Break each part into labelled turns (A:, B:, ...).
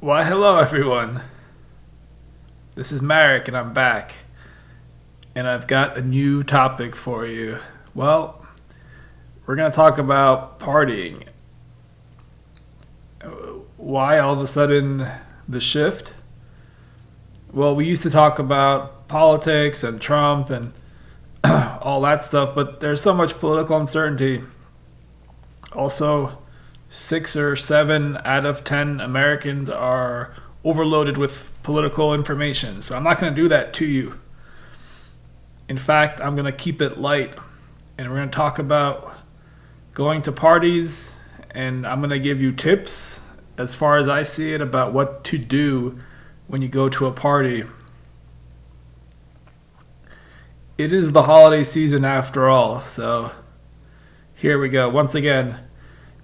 A: Why, hello everyone. This is Marek and I'm back. And I've got a new topic for you. Well, we're going to talk about partying. Why all of a sudden the shift? Well, we used to talk about politics and Trump and all that stuff, but there's so much political uncertainty. Also, 6 or 7 out of 10 Americans are overloaded with political information. So I'm not going to do that to you. In fact, I'm going to keep it light. And we're going to talk about going to parties. And I'm going to give you tips, as far as I see it, about what to do when you go to a party. It is the holiday season after all. So here we go. Once again,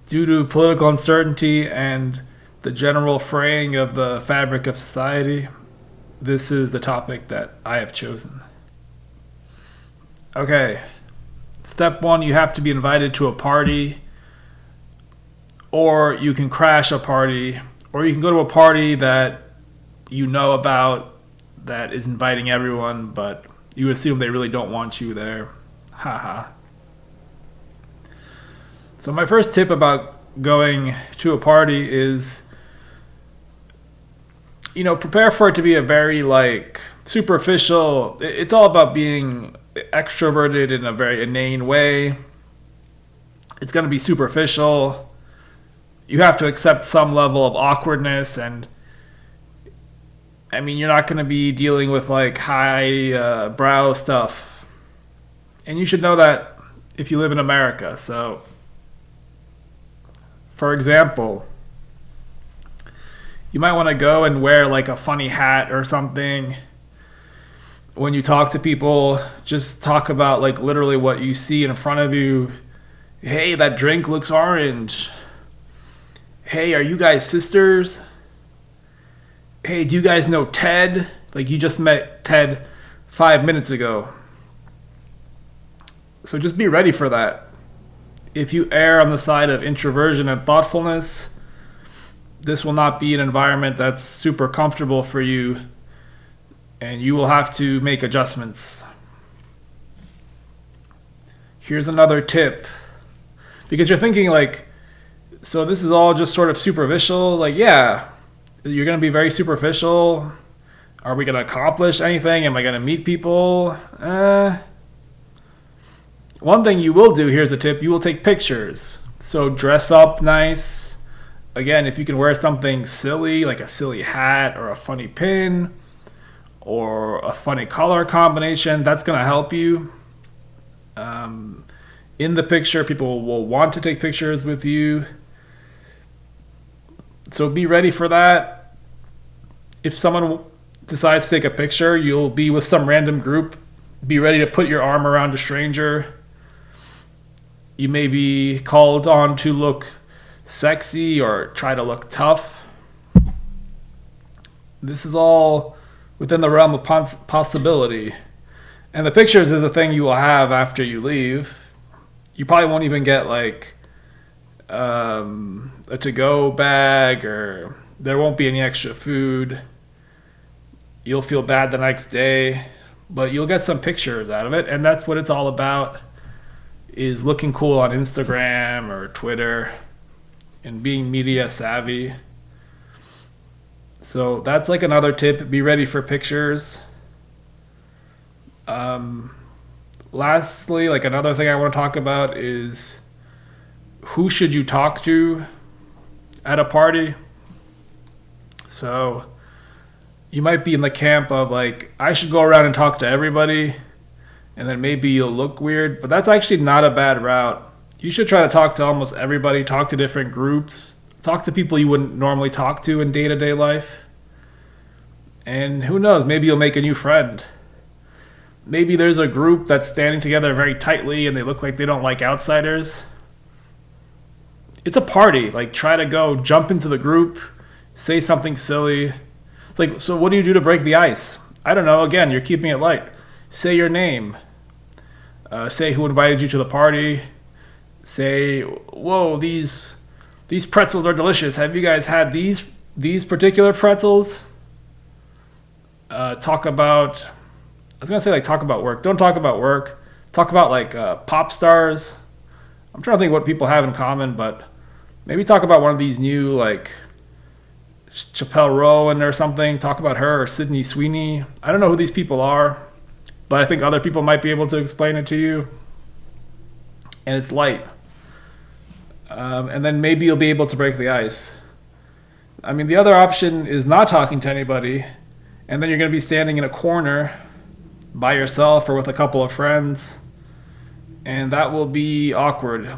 A: due to political uncertainty and the general fraying of the fabric of society, this is the topic that I have chosen. Okay, step 1, you have to be invited to a party, or you can crash a party, or you can go to a party that you know about that is inviting everyone, but you assume they really don't want you there. Haha. So my first tip about going to a party is, prepare for it to be a very superficial. It's all about being extroverted in a very inane way. It's going to be superficial. You have to accept some level of awkwardness, and you're not going to be dealing with high brow stuff. And you should know that if you live in America. So, for example, you might want to go and wear a funny hat or something. When you talk to people, just talk about literally what you see in front of you. Hey, that drink looks orange. Hey, are you guys sisters? Hey, do you guys know Ted? You just met Ted 5 minutes ago. So just be ready for that. If you err on the side of introversion and thoughtfulness, this will not be an environment that's super comfortable for you, and you will have to make adjustments. Here's another tip. Because you're thinking so this is all just sort of superficial. Yeah, you're going to be very superficial. Are we going to accomplish anything? Am I going to meet people? One thing you will do, here's a tip, you will take pictures. So dress up nice. Again, if you can wear something silly, like a silly hat or a funny pin or a funny color combination, that's going to help you. In the picture, people will want to take pictures with you. So be ready for that. If someone decides to take a picture, you'll be with some random group. Be ready to put your arm around a stranger. You may be called on to look sexy or try to look tough. This is all within the realm of possibility. And the pictures is a thing you will have after you leave. You probably won't even get a to-go bag, or there won't be any extra food. You'll feel bad the next day, but you'll get some pictures out of it, and that's what it's all about, is looking cool on Instagram or Twitter and being media savvy. So that's another tip. Be ready for pictures. Lastly, another thing I want to talk about is who should you talk to at a party. So you might be in the camp of I should go around and talk to everybody, and then maybe you'll look weird, but that's actually not a bad route. You should try to talk to almost everybody, talk to different groups, talk to people you wouldn't normally talk to in day-to-day life. And who knows, maybe you'll make a new friend. Maybe there's a group that's standing together very tightly and they look like they don't like outsiders. It's a party. Try to go, jump into the group, say something silly. It's so what do you do to break the ice? I don't know. Again, you're keeping it light. Say your name. Say who invited you to the party. Say, whoa, these pretzels are delicious. Have you guys had these these particular pretzels talk about, I was going to say like talk about work. Don't talk about work. Talk about like pop stars. I'm trying to think what people have in common, but maybe talk about one of these new like Chappelle Rowan or something. Talk about her or Sydney Sweeney. I don't know who these people are, but I think other people might be able to explain it to you. And it's light. And then maybe you'll be able to break the ice. I mean, the other option is not talking to anybody, and then you're going to be standing in a corner by yourself or with a couple of friends, and that will be awkward.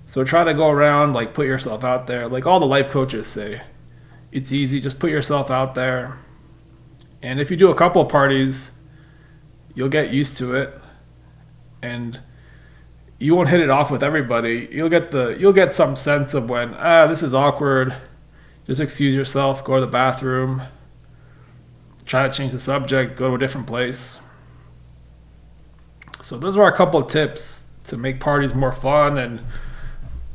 A: So try to go around, like put yourself out there. Like all the life coaches say, it's easy, just put yourself out there. And if you do a couple of parties, you'll get used to it, and you won't hit it off with everybody. You'll get some sense of when this is awkward. Just excuse yourself, go to the bathroom, try to change the subject, go to a different place. So those are a couple of tips to make parties more fun and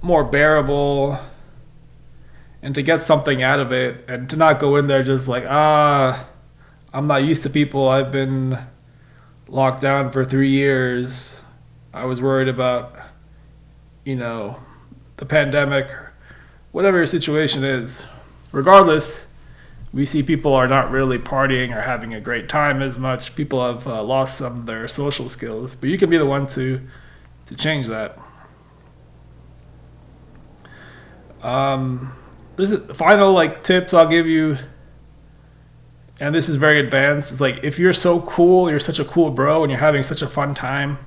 A: more bearable, and to get something out of it, and to not go in there just like, I'm not used to people. I've been locked down for 3 years. I was worried about, the pandemic, whatever your situation is. Regardless, we see people are not really partying or having a great time as much. People have lost some of their social skills, but you can be the one to change that. This is the final tips I'll give you, and this is very advanced. It's like, if you're so cool, you're such a cool bro, and you're having such a fun time,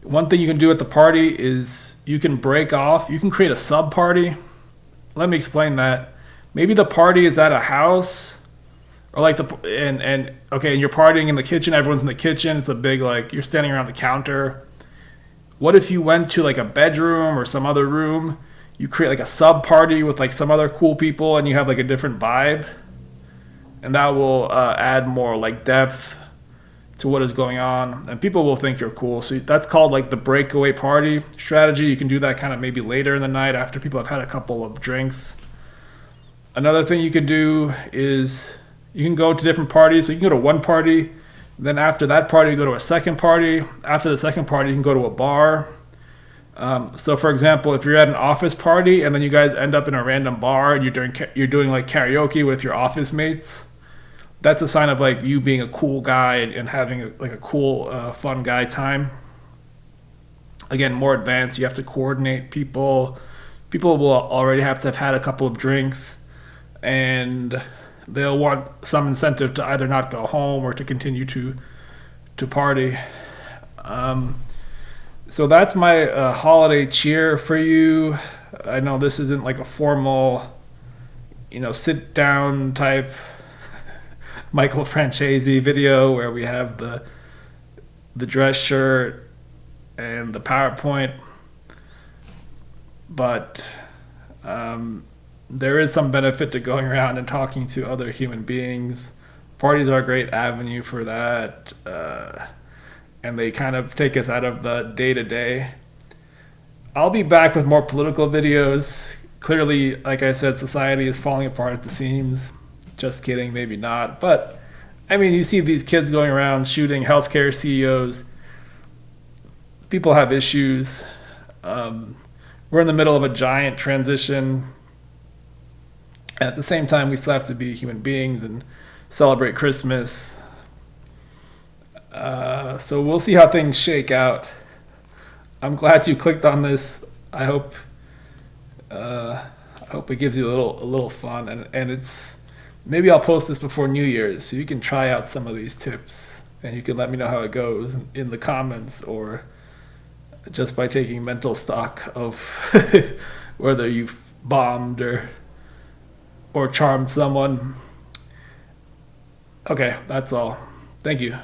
A: one thing you can do at the party is you can break off. You can create a sub party. Let me explain that. Maybe the party is at a house, or and you're partying in the kitchen. Everyone's in the kitchen. It's a big you're standing around the counter. What if you went to a bedroom or some other room? You create a sub party with some other cool people, and you have a different vibe, and that will add more depth to what is going on, and people will think you're cool. So that's called the breakaway party strategy. You can do that kind of maybe later in the night after people have had a couple of drinks. Another thing you can do is you can go to different parties. So you can go to one party, then after that party you go to a second party. After the second party you can go to a bar. So for example, if you're at an office party and then you guys end up in a random bar and you're doing karaoke with your office mates, that's a sign of you being a cool guy and having a cool fun guy time. Again, more advanced. You have to coordinate people. People will already have to have had a couple of drinks, and they'll want some incentive to either not go home or to continue to party. So that's my holiday cheer for you. I know this isn't a formal, sit down type Michael Francese video where we have the dress shirt and the PowerPoint, but there is some benefit to going around and talking to other human beings. Parties are a great avenue for that, and they kind of take us out of the day-to-day. I'll be back with more political videos. Clearly, like I said, society is falling apart at the seams. Just kidding, maybe not. But, I mean, you see these kids going around shooting healthcare CEOs. People have issues. We're in the middle of a giant transition. And at the same time, we still have to be human beings and celebrate Christmas. So we'll see how things shake out. I'm glad you clicked on this. I hope it gives you a little fun, and it's. Maybe I'll post this before New Year's so you can try out some of these tips, and you can let me know how it goes in the comments, or just by taking mental stock of whether you've bombed or charmed someone. Okay, that's all. Thank you.